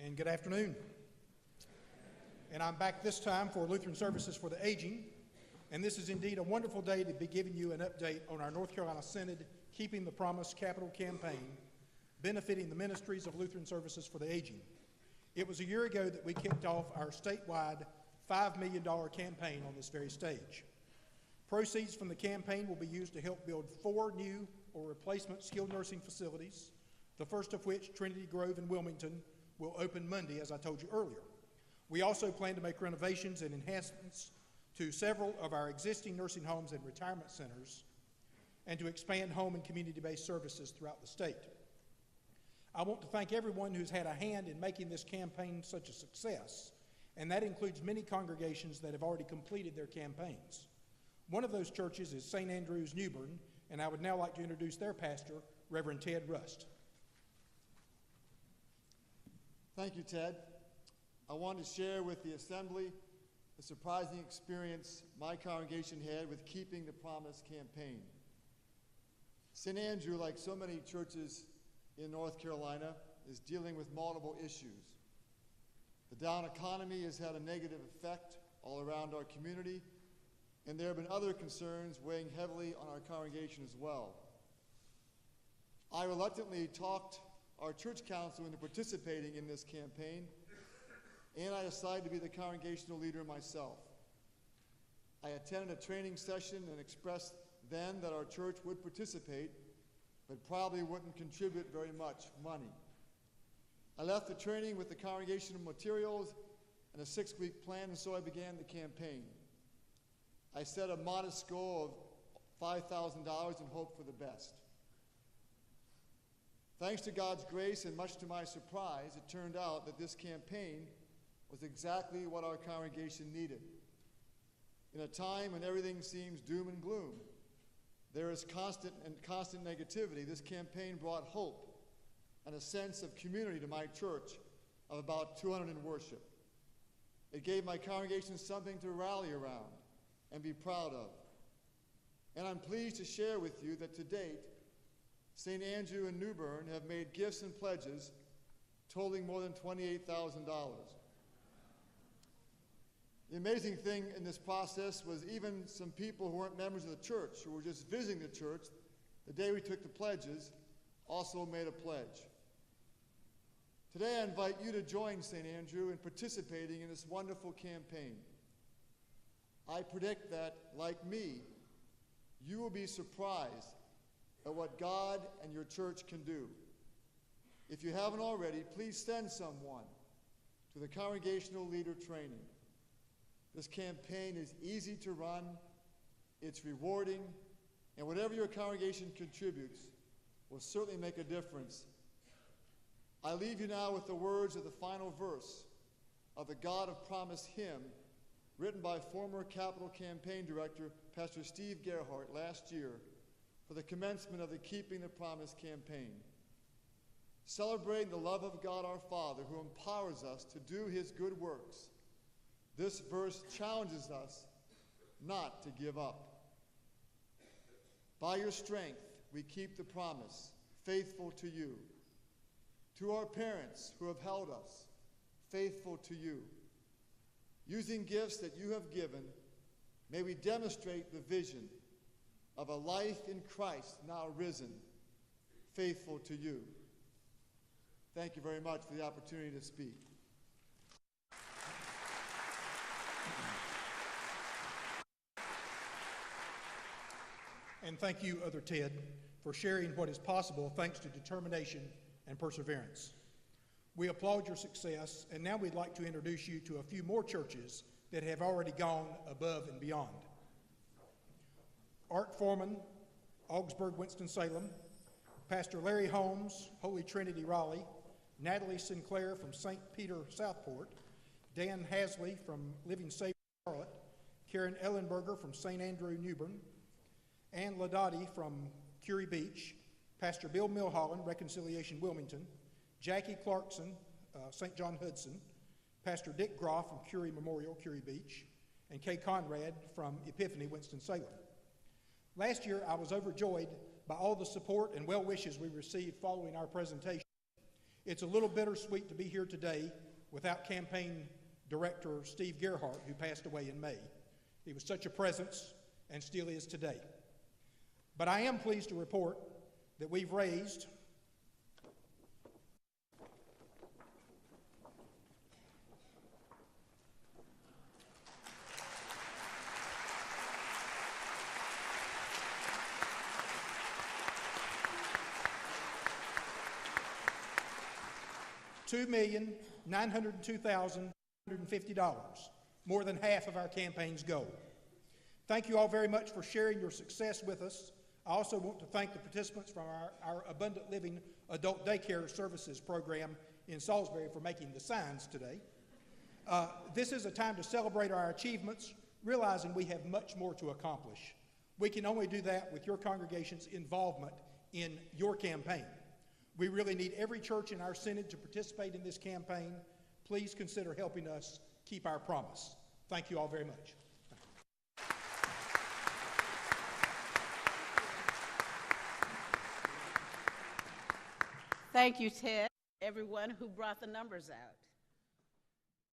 and good afternoon. And I'm back this time for Lutheran Services for the Aging, and this is indeed a wonderful day to be giving you an update on our North Carolina Synod Keeping the Promise capital campaign, benefiting the ministries of Lutheran Services for the Aging. It was a year ago that we kicked off our statewide $5 million campaign on this very stage. Proceeds from the campaign will be used to help build 4 new or replacement skilled nursing facilities, the first of which, Trinity Grove in Wilmington, will open Monday, as I told you earlier. We also plan to make renovations and enhancements to several of our existing nursing homes and retirement centers, and to expand home and community-based services throughout the state. I want to thank everyone who's had a hand in making this campaign such a success, and that includes many congregations that have already completed their campaigns. One of those churches is St. Andrew's, Newbern, and I would now like to introduce their pastor, Reverend Ted Rust. Thank you, Ted. I want to share with the Assembly the surprising experience my congregation had with Keeping the Promise campaign. St. Andrew, like so many churches in North Carolina, is dealing with multiple issues. The down economy has had a negative effect all around our community, and there have been other concerns weighing heavily on our congregation as well. I reluctantly talked our church council into participating in this campaign, and I decided to be the congregational leader myself. I attended a training session and expressed then that our church would participate, but probably wouldn't contribute very much money. I left the training with the congregational materials and a 6-week plan, and so I began the campaign. I set a modest goal of $5,000 and hoped for the best. Thanks to God's grace and much to my surprise, it turned out that this campaign was exactly what our congregation needed. In a time when everything seems doom and gloom, there is constant negativity, this campaign brought hope and a sense of community to my church of about 200 in worship. It gave my congregation something to rally around and be proud of. And I'm pleased to share with you that to date, St. Andrew and Newbern have made gifts and pledges totaling more than $28,000. The amazing thing in this process was even some people who weren't members of the church, who were just visiting the church, the day we took the pledges, also made a pledge. Today I invite you to join St. Andrew in participating in this wonderful campaign. I predict that, like me, you will be surprised at what God and your church can do. If you haven't already, please send someone to the congregational leader training. This campaign is easy to run, it's rewarding, and whatever your congregation contributes will certainly make a difference. I leave you now with the words of the final verse of the God of Promise hymn written by former Capital Campaign Director Pastor Steve Gerhardt last year for the commencement of the Keeping the Promise campaign. Celebrating the love of God our Father who empowers us to do his good works, this verse challenges us not to give up. By your strength we keep the promise, faithful to you. To our parents who have held us, faithful to you. Using gifts that you have given, may we demonstrate the vision of a life in Christ now risen, faithful to you. Thank you very much for the opportunity to speak. And thank you, Other Ted, for sharing what is possible thanks to determination and perseverance. We applaud your success, and now we'd like to introduce you to a few more churches that have already gone above and beyond. Art Foreman, Augsburg, Winston-Salem, Pastor Larry Holmes, Holy Trinity, Raleigh, Natalie Sinclair from St. Peter, Southport, Dan Hasley from Living Savior, Charlotte, Karen Ellenberger from St. Andrew, Newbern, Ann Ladotti from Curie Beach, Pastor Bill Milholland, Reconciliation, Wilmington, Jackie Clarkson, St. John Hudson, Pastor Dick Groff from Curie Memorial, Curie Beach, and Kay Conrad from Epiphany, Winston-Salem. Last year, I was overjoyed by all the support and well wishes we received following our presentation. It's a little bittersweet to be here today without campaign director Steve Gerhardt, who passed away in May. He was such a presence and still is today. But I am pleased to report that we've raised $2,902,150, more than half of our campaign's goal. Thank you all very much for sharing your success with us. I also want to thank the participants from our Abundant Living Adult Daycare Services program in Salisbury for making the signs today. This is a time to celebrate our achievements, realizing we have much more to accomplish. We can only do that with your congregation's involvement in your campaign. We really need every church in our synod to participate in this campaign. Please consider helping us keep our promise. Thank you all very much. Thank you, Ted, everyone who brought the numbers out.